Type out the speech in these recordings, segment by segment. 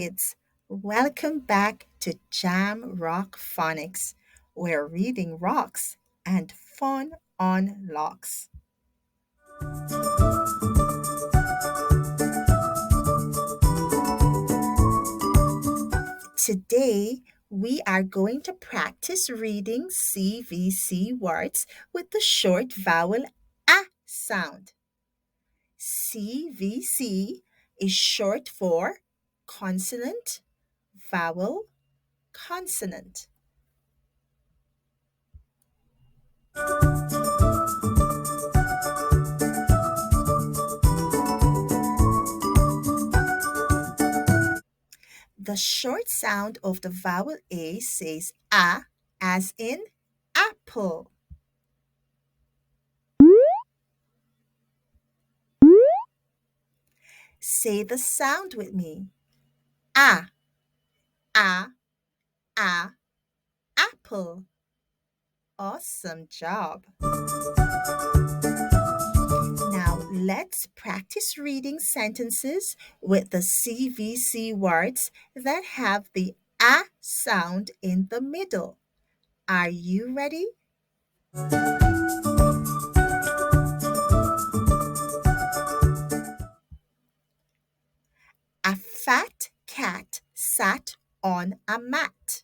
kids. Welcome back to Jam Rock Phonics, where reading rocks and fun unlocks. Today, we are going to practice reading CVC words with the short vowel A sound. CVC is short for consonant, vowel, consonant. The short sound of the vowel A says A as in apple. Say the sound with me. A, A, A, apple. Awesome job. Now let's practice reading sentences with the CVC words that have the A sound in the middle. Are you ready? A fat cat sat on a mat.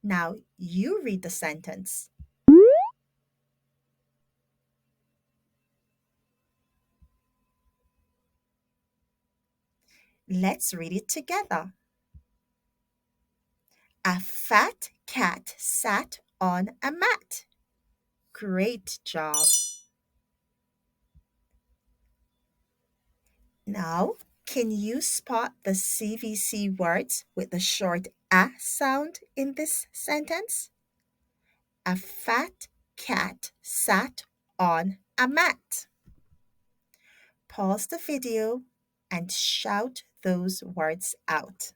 Now you read the sentence. Let's read it together. A fat cat sat on a mat. Great job. Now, can you spot the CVC words with the short A sound in this sentence? A fat cat sat on a mat. Pause the video and shout those words out.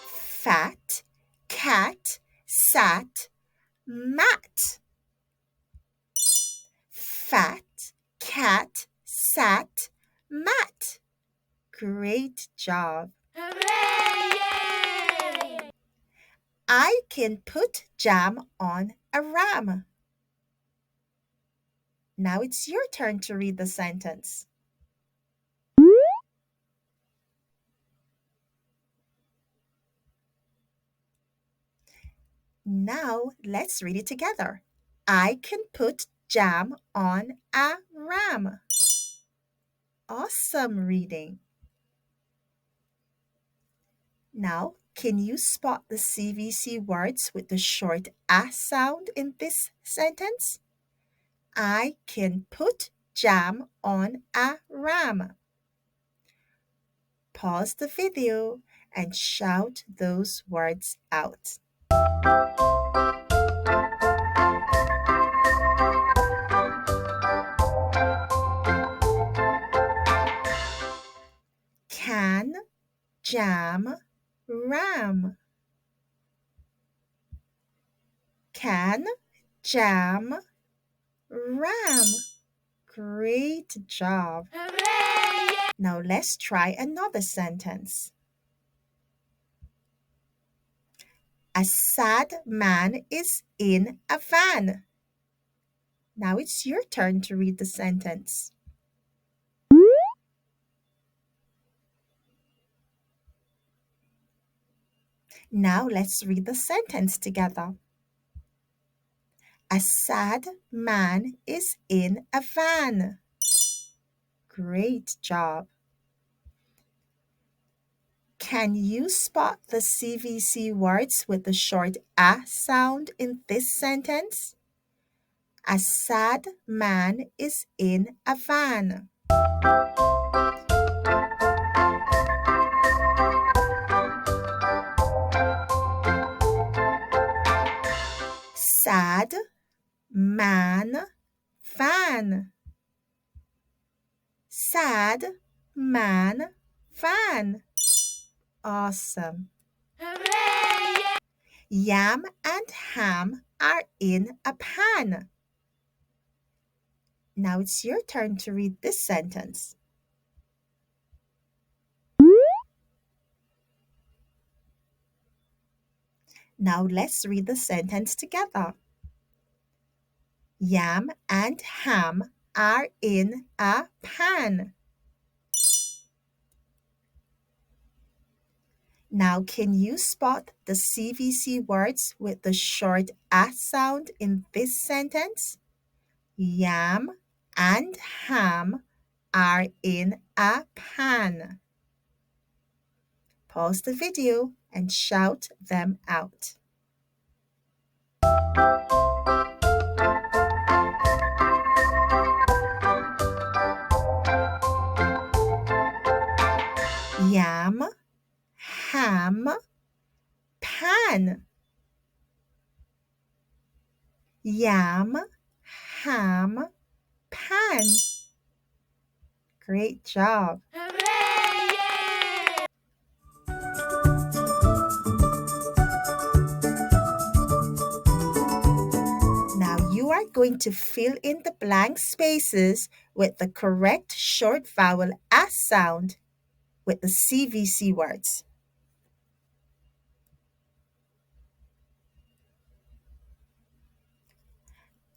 Fat cat sat mat. Fat cat sat mat. Great job. Hooray! I can put jam on a ram. Now it's your turn to read the sentence. Now let's read it together. I can put jam on a ram. Awesome reading. Now, can you spot the CVC words with the short A sound in this sentence? I can put jam on a ram. Pause the video and shout those words out. Can, jam, ram. Can, jam, ram. Great job. Hooray! Now let's try another sentence. A sad man is in a van. Now it's your turn to read the sentence. Now let's read the sentence together. A sad man is in a van. Great job. Can you spot the CVC words with the short A sound in this sentence? A sad man is in a van. Sad man van. Sad man van. Awesome. Hooray! Yam and ham are in a pan. Now it's your turn to read this sentence. Now let's read the sentence together. Yam and ham are in a pan. Now, can you spot the CVC words with the short A sound in this sentence? Yam and ham are in a pan. Pause the video and shout them out. Yam, ham, pan. Yam, ham, pan. Great job. Now you are going to fill in the blank spaces with the correct short vowel S sound with the CVC words.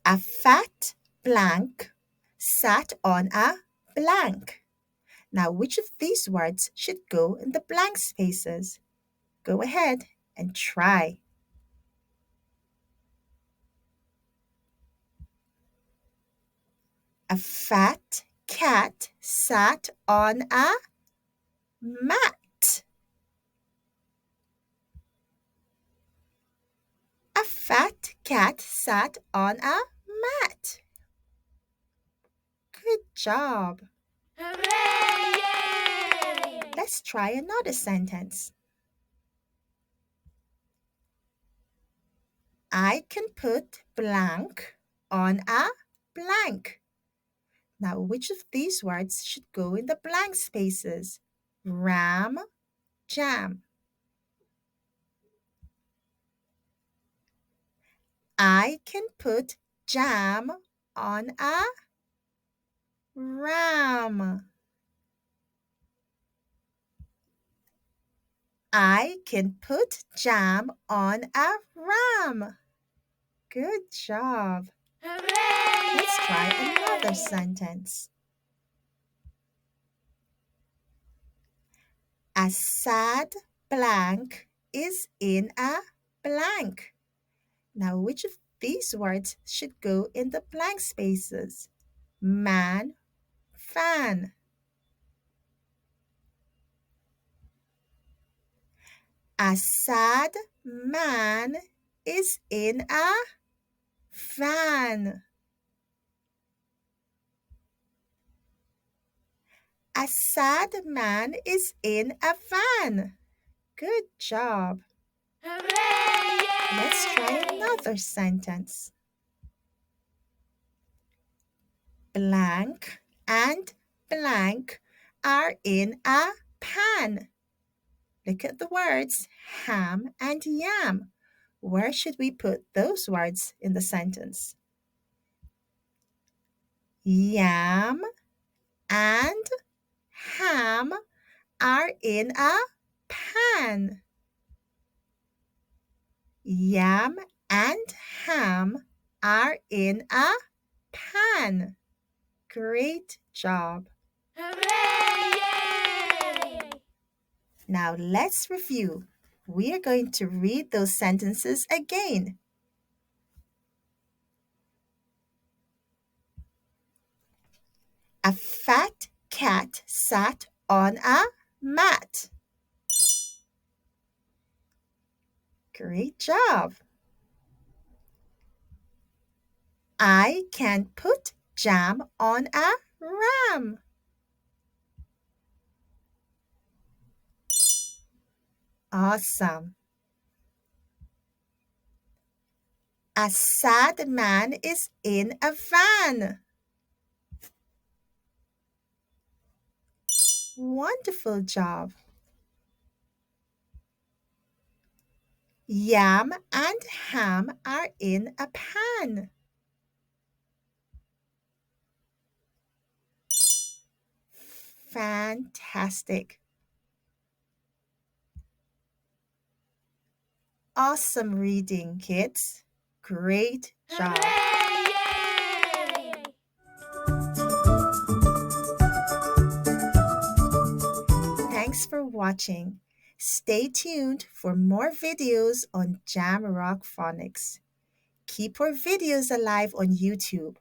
A fat blank sat on a blank. Now, which of these words should go in the blank spaces? Go ahead and try. A fat cat sat on a mat. A fat cat sat on a mat. Good job. Hooray! Let's try another sentence. I can put blank on a blank. Now, which of these words should go in the blank spaces? Ram, jam. I can put jam on a ram. I can put jam on a ram. Good job. Hooray! Let's try another sentence. A sad blank is in a blank. Now, which of these words should go in the blank spaces? Man, fan. A sad man is in a van. A sad man is in a van. Good job. Hooray! Let's try another sentence. Blank and blank are in a pan. Look at the words ham and yam. Where should we put those words in the sentence? Yam and ham are in a pan. Yam and ham are in a pan. Great job. Hooray! Now let's review. We are going to read those sentences again. A fat cat sat on a mat. Great job. I can put jam on a ram. Awesome. A sad man is in a van. Wonderful job. Yam and ham are in a pan. Fantastic. Awesome reading, kids. Great job. Hooray! Thanks for watching. Stay tuned for more videos on Jamrock Phonics. Keep our videos alive on YouTube.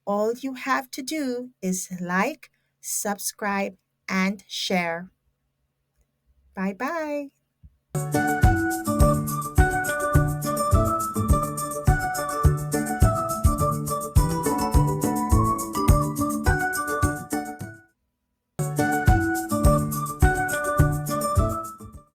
All you have to do is like, subscribe, and share. Bye bye.